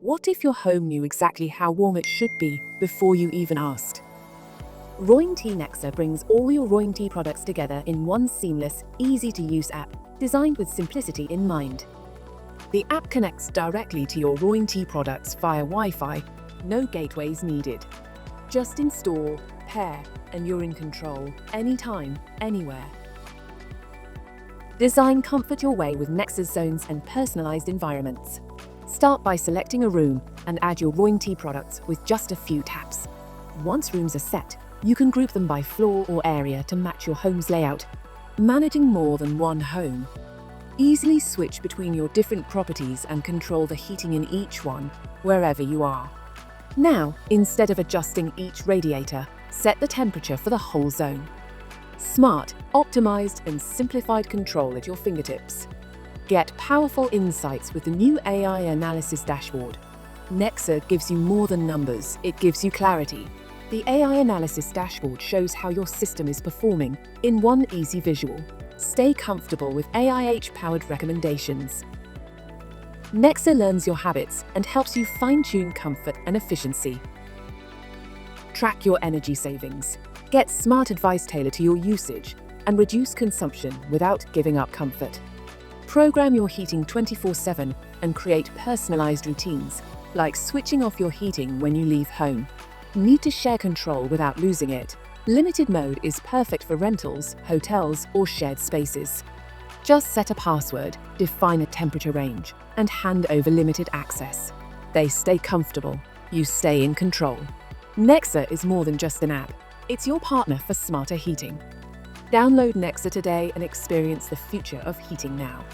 What if your home knew exactly how warm it should be before you even asked? Rointe Nexa brings all your Rointe products together in one seamless, easy-to-use app designed with simplicity in mind. The app connects directly to your Rointe products via Wi-Fi, no gateways needed. Just install, pair, and you're in control anytime, anywhere. Design comfort your way with Nexa's zones and personalized environments. Start by selecting a room and add your Rointe products with just a few taps. Once rooms are set, you can group them by floor or area to match your home's layout. Managing more than one home. Easily switch between your different properties and control the heating in each one, wherever you are. Now, instead of adjusting each radiator, set the temperature for the whole zone. Smart, optimized, and simplified control at your fingertips. Get powerful insights with the new AI Analysis dashboard. Nexa gives you more than numbers, it gives you clarity. The AI Analysis dashboard shows how your system is performing in one easy visual. Stay comfortable with AIH-powered recommendations. Nexa learns your habits and helps you fine-tune comfort and efficiency. Track your energy savings. Get smart advice tailored to your usage and reduce consumption without giving up comfort. Program your heating 24/7 and create personalized routines, like switching off your heating when you leave home. Need to share control without losing it? Limited mode is perfect for rentals, hotels, or shared spaces. Just set a password, define a temperature range, and hand over limited access. They stay comfortable, you stay in control. Nexa is more than just an app. It's your partner for smarter heating. Download Nexa today and experience the future of heating now.